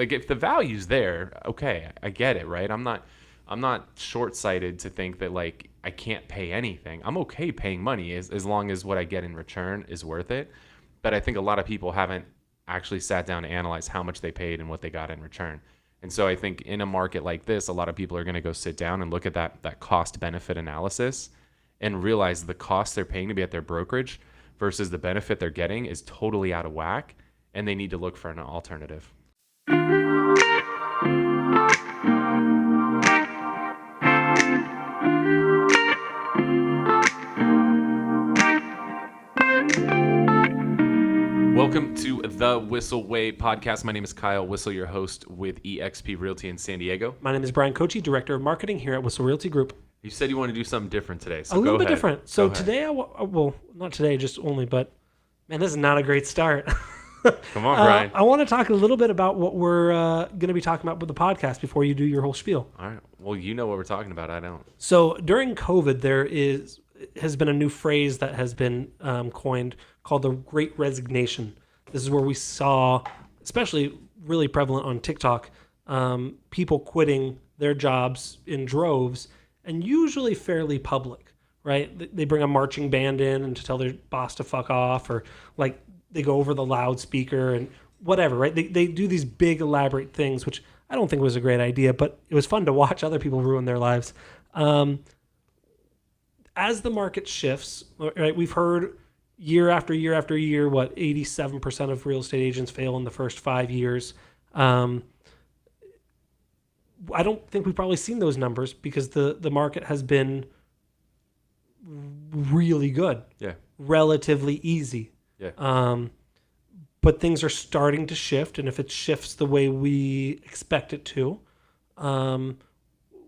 Like if the value's there, okay, I get it, right? I'm not short-sighted to think that like I can't pay anything. I'm okay paying money as long as what I get in return is worth it. But I think a lot of people haven't actually sat down to analyze how much they paid and what they got in return. And so I think in a market like this, a lot of people are going to go sit down and look at that cost benefit analysis and realize the cost they're paying to be at their brokerage versus the benefit they're getting is totally out of whack, and they need to look for an alternative. Welcome to the Whissel Way Podcast. My name is Kyle Whissel, your host with eXp Realty in San Diego. My name is Bryan Koci, Director of Marketing here at Whissel Realty Group. You said you want to do something different today, so a little go bit ahead. Different. So today, well, not today, just only, but man, this is not a great start. Come on, Bryan. I want to talk a little bit about what we're going to be talking about with the podcast before you do your whole spiel. All right. Well, you know what we're talking about. I don't. So during COVID, there has been a new phrase that has been coined called the Great Resignation. This is where we saw, especially really prevalent on TikTok, people quitting their jobs in droves, and usually fairly public, right? They bring a marching band in and to tell their boss to fuck off, or like they go over the loudspeaker and whatever, right? They do these big elaborate things, which I don't think was a great idea, but it was fun to watch other people ruin their lives. As the market shifts, right, we've heard year after year after year, 87% of real estate agents fail in the first 5 years. I don't think we've probably seen those numbers because the market has been really good. Yeah. Relatively easy. Yeah. But things are starting to shift, and if it shifts the way we expect it to,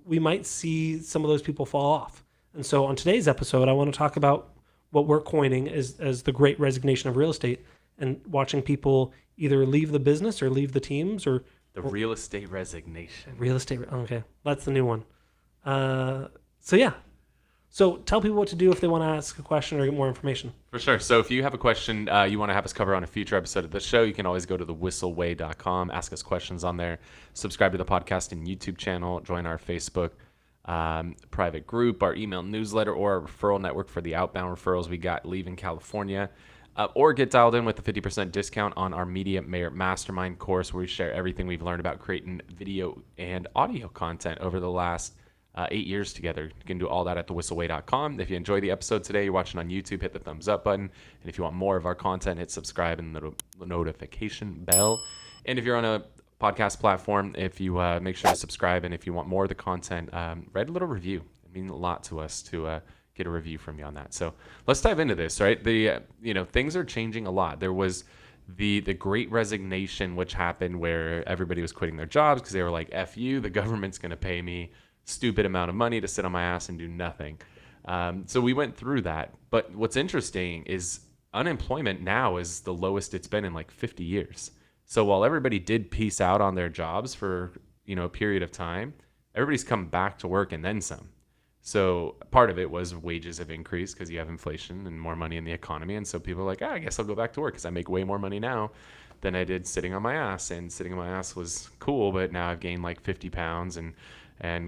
we might see some of those people fall off. And so on today's episode, I want to talk about what we're coining as the Great Resignation of real estate, and watching people either leave the business or leave the teams or real estate resignation. Real estate. Okay. That's the new one. So tell people what to do if they want to ask a question or get more information. For sure. So if you have a question you want to have us cover on a future episode of the show, you can always go to thewhisselway.com, ask us questions on there, subscribe to the podcast and YouTube channel, join our Facebook private group, our email newsletter, or our referral network for the outbound referrals we got leaving California, or get dialed in with a 50% discount on our Media Mastermind course, where we share everything we've learned about creating video and audio content over the last 8 years together. You can do all that at thewhisselway.com. If you enjoy the episode today, you're watching on YouTube, hit the thumbs up button. And if you want more of our content, hit subscribe and the notification bell. And if you're on a podcast platform, if you make sure to subscribe, and if you want more of the content, write a little review. It means a lot to us to get a review from you on that. So let's dive into this, right? Things are changing a lot. There was the Great Resignation, which happened where everybody was quitting their jobs because they were like, F you, the government's going to pay me stupid amount of money to sit on my ass and do nothing. So we went through that. But what's interesting is unemployment now is the lowest it's been in like 50 years. So while everybody did peace out on their jobs for, a period of time, everybody's come back to work and then some. So part of it was wages have increased because you have inflation and more money in the economy. And so people are like, I guess I'll go back to work because I make way more money now than I did sitting on my ass. And sitting on my ass was cool, but now I've gained like 50 pounds and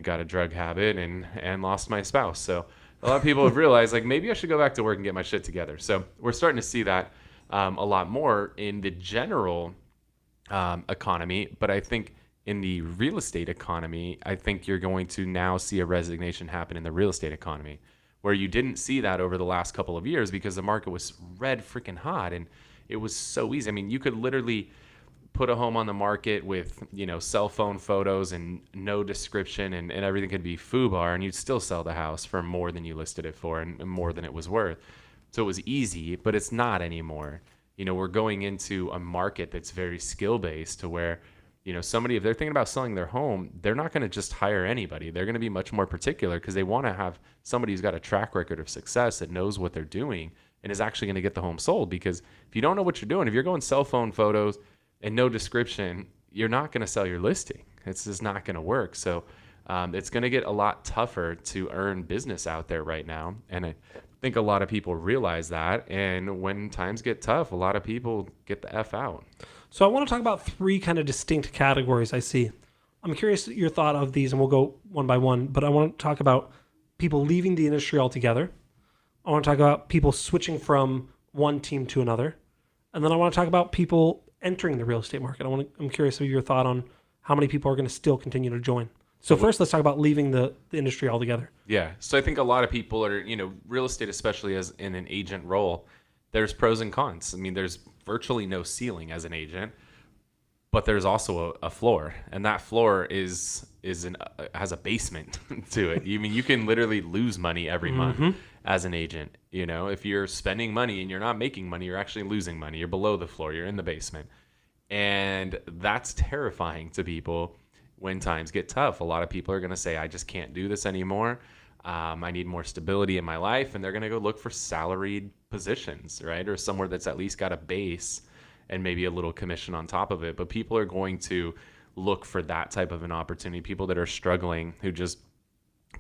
got a drug habit and lost my spouse. So a lot of people have realized like maybe I should go back to work and get my shit together. So we're starting to see that a lot more in the general economy, but I think in the real estate economy, I think you're going to now see a resignation happen in the real estate economy, where you didn't see that over the last couple of years because the market was red freaking hot and it was so easy. I mean, you could literally put a home on the market with, cell phone photos and no description and everything could be FUBAR, and you'd still sell the house for more than you listed it for and more than it was worth. So it was easy, but it's not anymore. We're going into a market that's very skill-based to where, somebody, if they're thinking about selling their home, they're not going to just hire anybody. They're going to be much more particular because they want to have somebody who's got a track record of success that knows what they're doing and is actually going to get the home sold. Because if you don't know what you're doing, if you're going cell phone photos and no description, you're not going to sell your listing. It's just not going to work. So it's going to get a lot tougher to earn business out there right now. And I think a lot of people realize that. And when times get tough, a lot of people get the F out. So I want to talk about three kind of distinct categories I see. I'm curious your thought of these, and we'll go one by one, but I want to talk about people leaving the industry altogether. I want to talk about people switching from one team to another. And then I want to talk about people entering the real estate market. I'm curious of your thought on how many people are going to still continue to join. So first, let's talk about leaving the industry altogether. Yeah. So I think a lot of people are, real estate, especially as in an agent role, there's pros and cons. I mean, there's virtually no ceiling as an agent, but there's also a floor, and that floor has a basement to it. You can literally lose money every month as an agent. If you're spending money and you're not making money, you're actually losing money. You're below the floor. You're in the basement, and that's terrifying to people when times get tough. A lot of people are going to say, I just can't do this anymore. I need more stability in my life. And they're going to go look for salaried positions, right? Or somewhere that's at least got a base and maybe a little commission on top of it. But people are going to look for that type of an opportunity. People that are struggling, who just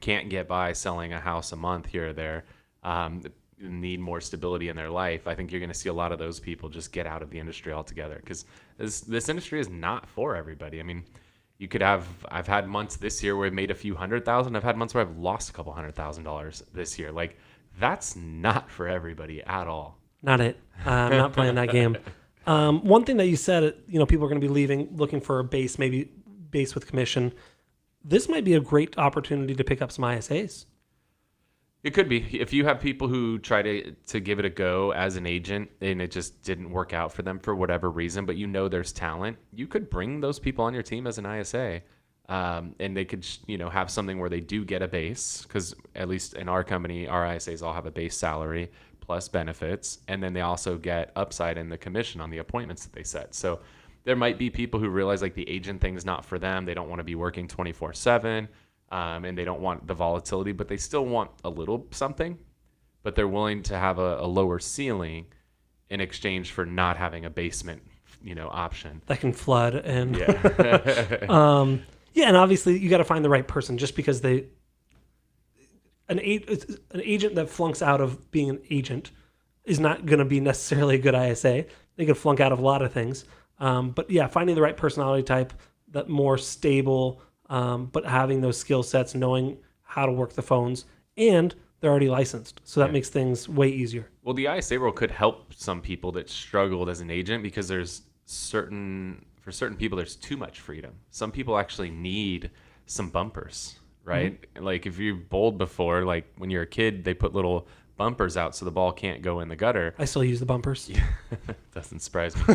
can't get by selling a house a month here or there, need more stability in their life. I think you're going to see a lot of those people just get out of the industry altogether, because this industry is not for everybody. I mean, I've had months this year where I've made a few $100,000. I've had months where I've lost a couple $100,000 this year. Like, that's not for everybody at all. Not it. I'm not playing that game. One thing that you said, people are going to be leaving, looking for a base, maybe base with commission. This might be a great opportunity to pick up some ISAs. It could be. If you have people who try to give it a go as an agent and it just didn't work out for them for whatever reason, but there's talent, you could bring those people on your team as an ISA. And they could, have something where they do get a base, because at least in our company, our ISAs all have a base salary plus benefits. And then they also get upside in the commission on the appointments that they set. So there might be people who realize like the agent thing is not for them. They don't want to be working 24/7. And they don't want the volatility, but they still want a little something, but they're willing to have a lower ceiling in exchange for not having a basement, option. That can flood. And yeah. and obviously you got to find the right person. Just because an agent that flunks out of being an agent is not going to be necessarily a good ISA. They could flunk out of a lot of things. But yeah, finding the right personality type, that more stable, but having those skill sets, knowing how to work the phones, and they're already licensed. So that makes things way easier. Well, the ISA role could help some people that struggled as an agent, because for certain people, there's too much freedom. Some people actually need some bumpers, right? Mm-hmm. Like if you're bowled before, like when you're a kid, they put little bumpers out so the ball can't go in the gutter. I still use the bumpers. Yeah. Doesn't surprise me.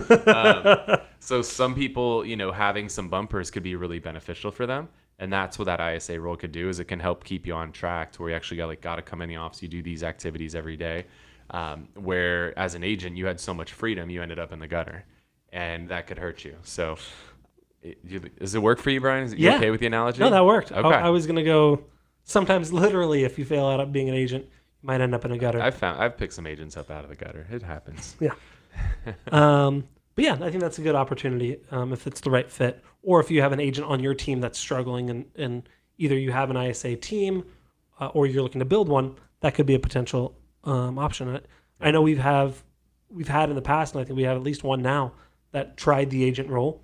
So some people, having some bumpers could be really beneficial for them. And that's what that ISA role could do, is it can help keep you on track to where you actually got to come in the office. You do these activities every day. Where as an agent, you had so much freedom, you ended up in the gutter, and that could hurt you. So does it work for you, Brian? Is you okay with the analogy? No, that worked. Okay. I was going to go, sometimes literally, if you fail out of being an agent, you might end up in a gutter. I've picked some agents up out of the gutter. It happens. Yeah. But yeah, I think that's a good opportunity if it's the right fit, or if you have an agent on your team that's struggling and either you have an ISA team or you're looking to build one, that could be a potential option. I know we've had in the past, and I think we have at least one now, that tried the agent role,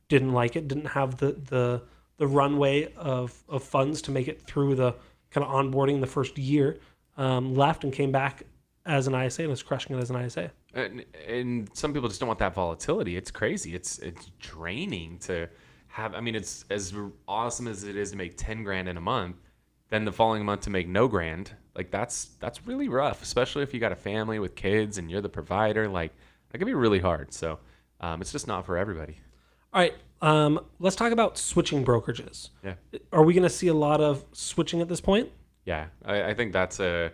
didn't like it, didn't have the runway of funds to make it through the kind of onboarding the first year, left and came back as an ISA and is crushing it as an ISA. And some people just don't want that volatility. It's crazy. It's draining to have. I mean, it's as awesome as it is to make 10 grand in a month, then the following month to make no grand. Like that's really rough, especially if you got a family with kids and you're the provider. Like that could be really hard. So it's just not for everybody. All right. Let's talk about switching brokerages. Yeah. Are we going to see a lot of switching at this point? Yeah, I think that's a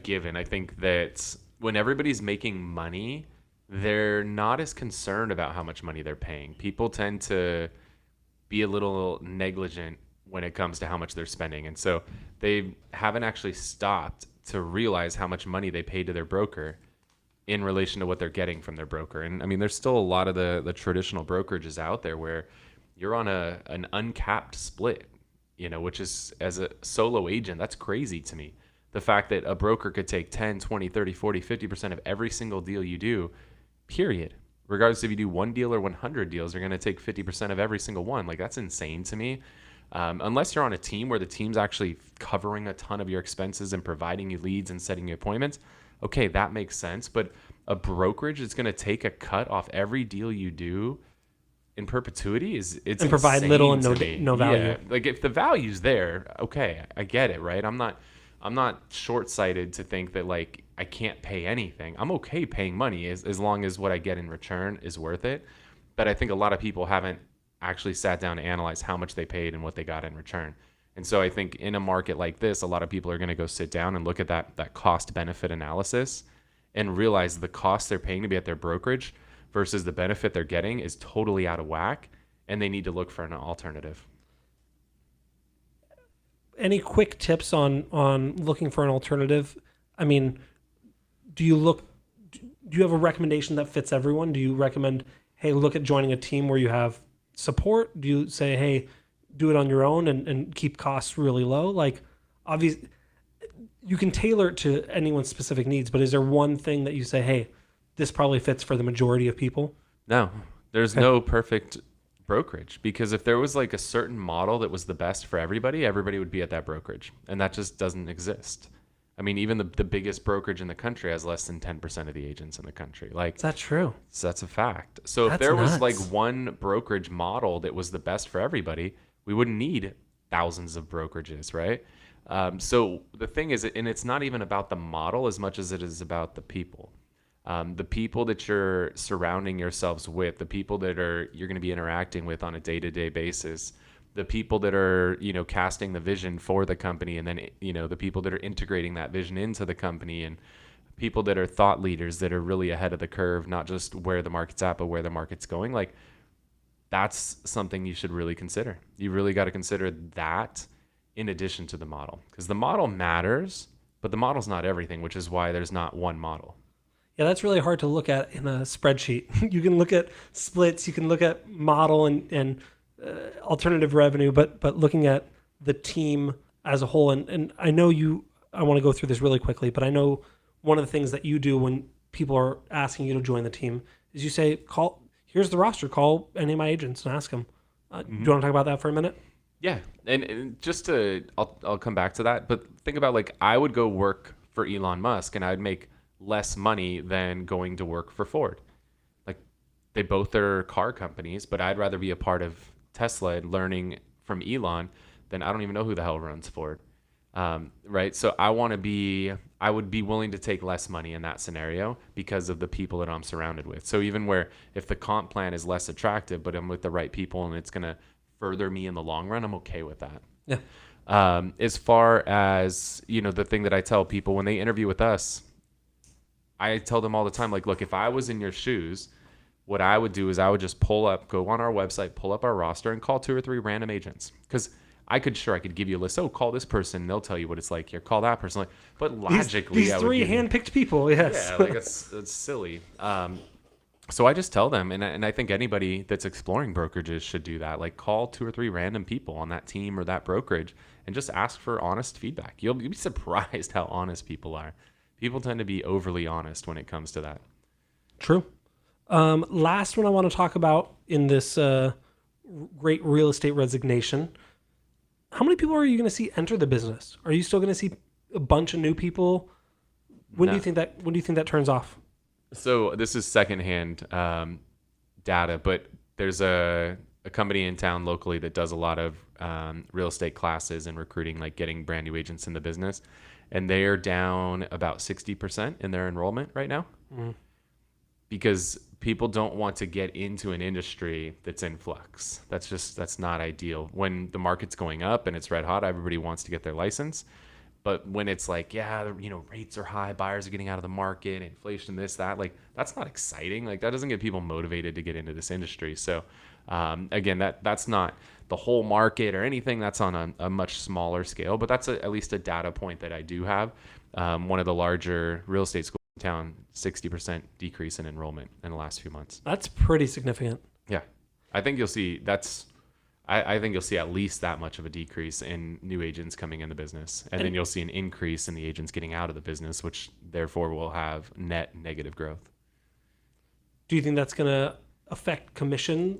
given. I think that when everybody's making money, they're not as concerned about how much money they're paying. People tend to be a little negligent when it comes to how much they're spending. And so they haven't actually stopped to realize how much money they pay to their broker in relation to what they're getting from their broker. And I mean, there's still a lot of the traditional brokerages out there where you're on an uncapped split, which is, as a solo agent, that's crazy to me. The fact that a broker could take 10, 20, 30, 40, 50% of every single deal you do, period. Regardless if you do one deal or 100 deals, you're going to take 50% of every single one. Like, that's insane to me. Unless you're on a team where the team's actually covering a ton of your expenses and providing you leads and setting you appointments, okay, that makes sense. But a brokerage is going to take a cut off every deal you do in perpetuity and provide little and no value. Yeah, like if the value's there, okay, I get it, right? I'm not short-sighted to think that like I can't pay anything. I'm okay paying money as long as what I get in return is worth it. But I think a lot of people haven't actually sat down to analyze how much they paid and what they got in return. And so I think in a market like this, a lot of people are going to go sit down and look at that cost benefit analysis and realize the cost they're paying to be at their brokerage versus the benefit they're getting is totally out of whack, and they need to look for an alternative. Any quick tips on looking for an alternative? I mean, do you have a recommendation that fits everyone? Do you recommend, hey, look at joining a team where you have support? Do you say, hey, do it on your own and keep costs really low? Like, obviously, you can tailor it to anyone's specific needs, but is there one thing that you say, hey, this probably fits for the majority of people? No, there's no perfect brokerage, because if there was like a certain model that was the best for everybody would be at that brokerage, and that just doesn't exist. I mean, even the biggest brokerage in the country has less than 10% of the agents in the country. Like, is that true? So that's a fact. So if there was like one brokerage model that was the best for everybody, we wouldn't need thousands of brokerages, right? So the thing is, and it's not even about the model as much as it is about the people. The people that you're surrounding yourselves with, the people that you're going to be interacting with on a day-to-day basis, the people that are, casting the vision for the company, and then, the people that are integrating that vision into the company, and people that are thought leaders that are really ahead of the curve, not just where the market's at, but where the market's going. Like, that's something you should really consider. You really got to consider that in addition to the model, because the model matters, but the model's not everything, which is why there's not one model. Yeah, that's really hard to look at in a spreadsheet. You can look at splits, you can look at model and alternative revenue, but looking at the team as a whole, and I know I want to go through this really quickly, but I know one of the things that you do when people are asking you to join the team is you say, here's the roster, call any of my agents and ask them. Do you want to talk about that for a minute? Yeah, and just I'll come back to that, but think about, like, I would go work for Elon Musk and I'd make less money than going to work for Ford. Like, they both are car companies, but I'd rather be a part of Tesla and learning from Elon than I don't even know who the hell runs Ford. Right? So I would be willing to take less money in that scenario because of the people that I'm surrounded with. So even if the comp plan is less attractive, but I'm with the right people and it's going to further me in the long run, I'm okay with that. Yeah. As far as, the thing that I tell people when they interview with us, I tell them all the time, like, look, if I was in your shoes, what I would do is I would just go on our website, pull up our roster, and call 2 or 3 random agents. Because I could give you a list. Oh, call this person, and they'll tell you what it's like here. Call that person. But logically, these 3 handpicked people, yes. Yeah, like it's silly. So I just tell them, and I think anybody that's exploring brokerages should do that. Like, call 2 or 3 random people on that team or that brokerage and just ask for honest feedback. You'll be surprised how honest people are. People tend to be overly honest when it comes to that. True. Last one I want to talk about in this great real estate resignation. How many people are you going to see enter the business? Are you still going to see a bunch of new people? When do you think that turns off? So this is secondhand data, but there's a company in town locally that does a lot of real estate classes and recruiting, like getting brand new agents in the business. And they are down about 60% in their enrollment right now because people don't want to get into an industry that's in flux. That's not ideal. When the market's going up and it's red hot, everybody wants to get their license. But when it's like, rates are high, buyers are getting out of the market, inflation, this, that, like, that's not exciting. Like, that doesn't get people motivated to get into this industry. So, again, that's not the whole market or anything. That's on a much smaller scale, but that's at least a data point that I do have. One of the larger real estate schools in town, 60% decrease in enrollment in the last few months. That's pretty significant. Yeah. I think you'll see I think you'll see at least that much of a decrease in new agents coming in the business. And then you'll see an increase in the agents getting out of the business, which therefore will have net negative growth. Do you think that's going to affect commission?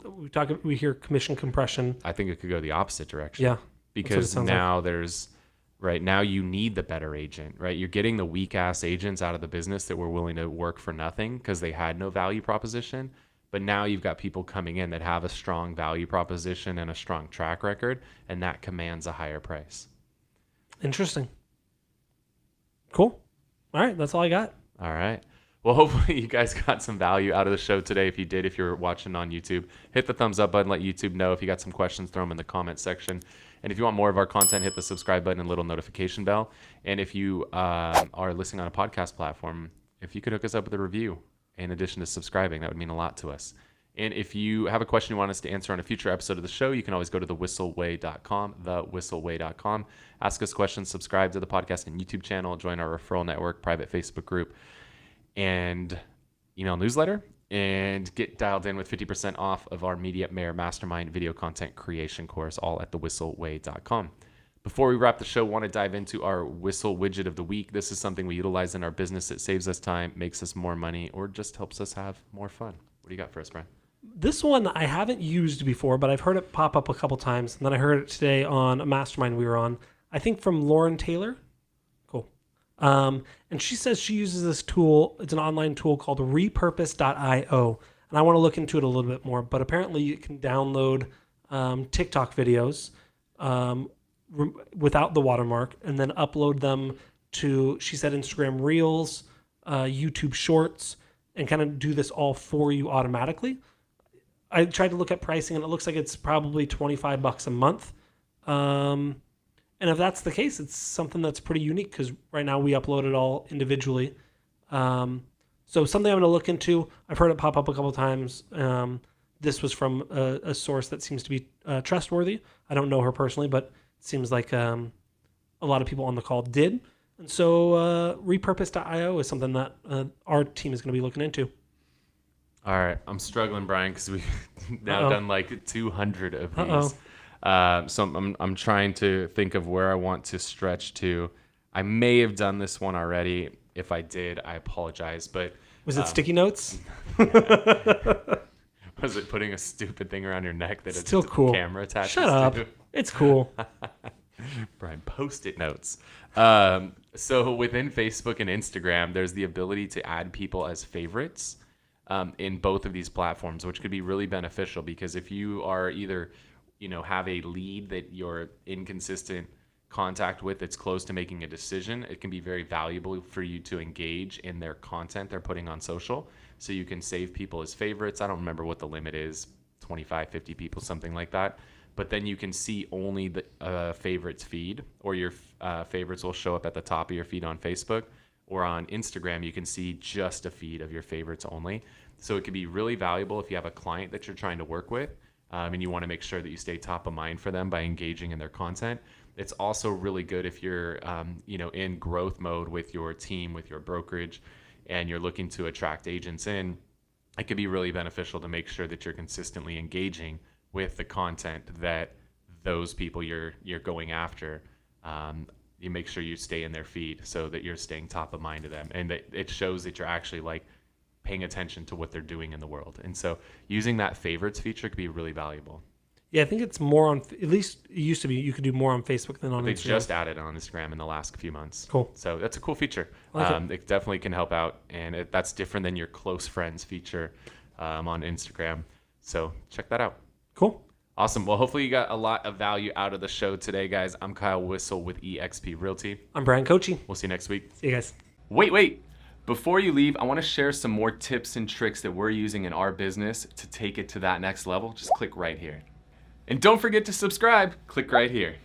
We hear commission compression. I think it could go the opposite direction. Yeah. Because now now you need the better agent, right? You're getting the weak ass agents out of the business that were willing to work for nothing because they had no value proposition. But now you've got people coming in that have a strong value proposition and a strong track record, and that commands a higher price. Interesting. Cool. All right. That's all I got. All right. Well, hopefully you guys got some value out of the show today. If you did, if you're watching on YouTube, hit the thumbs up button, let YouTube know. If you got some questions, throw them in the comment section. And if you want more of our content, hit the subscribe button and little notification bell. And if you are listening on a podcast platform, if you could hook us up with a review in addition to subscribing, that would mean a lot to us. And if you have a question you want us to answer on a future episode of the show, you can always go to thewhisselway.com, thewhisselway.com. Ask us questions, subscribe to the podcast and YouTube channel, join our referral network, private Facebook group, and email newsletter, and get dialed in with 50% off of our Media Mayor Mastermind video content creation course, all at thewhisselway.com. Before we wrap the show, want to dive into our Whissel widget of the week. This is something we utilize in our business. It saves us time, makes us more money, or just helps us have more fun. What do you got for us, Bryan? This one I haven't used before, but I've heard it pop up a couple times. And then I heard it today on a mastermind we were on, I think from Lauren Taylor. Cool. And she says she uses this tool. It's an online tool called repurpose.io. And I want to look into it a little bit more. But apparently you can download TikTok videos without the watermark and then upload them to, she said, Instagram Reels, YouTube Shorts, and kind of do this all for you automatically. I tried to look at pricing and it looks like it's probably $25 a month. And if that's the case, it's something that's pretty unique because right now we upload it all individually. So something I'm going to look into. I've heard it pop up a couple times. This was from a source that seems to be trustworthy. I don't know her personally, but it seems like a lot of people on the call did. And so repurpose.io is something that our team is going to be looking into. All right. I'm struggling, Bryan, because we've now done like 200 of these. So I'm trying to think of where I want to stretch to. I may have done this one already. If I did, I apologize. But was it sticky notes? Was it putting a stupid thing around your neck that still it's cool. Camera attached? Shut up. It's cool. Bryan, Post-it notes. So within Facebook and Instagram, there's the ability to add people as favorites in both of these platforms, which could be really beneficial because if you are either, have a lead that you're inconsistent contact with that's close to making a decision, it can be very valuable for you to engage in their content they're putting on social. So you can save people as favorites. I don't remember what the limit is, 25, 50 people, something like that. But then you can see only the favorites feed, or your favorites will show up at the top of your feed on Facebook, or on Instagram, you can see just a feed of your favorites only. So it can be really valuable if you have a client that you're trying to work with, and you want to make sure that you stay top of mind for them by engaging in their content. It's also really good if you're, in growth mode with your team, with your brokerage, and you're looking to attract agents in. It could be really beneficial to make sure that you're consistently engaging with the content that those people you're going after. You make sure you stay in their feed so that you're staying top of mind to them, and that it shows that you're actually like paying attention to what they're doing in the world. And so using that favorites feature could be really valuable. Yeah, I think it's more on, at least it used to be, you could do more on Facebook than on Instagram. They just added on Instagram in the last few months. Cool. So that's a cool feature. Like it definitely can help out, and that's different than your close friends feature on Instagram. So check that out. Cool. Awesome. Well, hopefully you got a lot of value out of the show today, guys. I'm Kyle Whissel with eXp Realty. I'm Bryan Koci. We'll see you next week. See you guys. Wait. Before you leave, I want to share some more tips and tricks that we're using in our business to take it to that next level. Just click right here. And don't forget to subscribe. Click right here.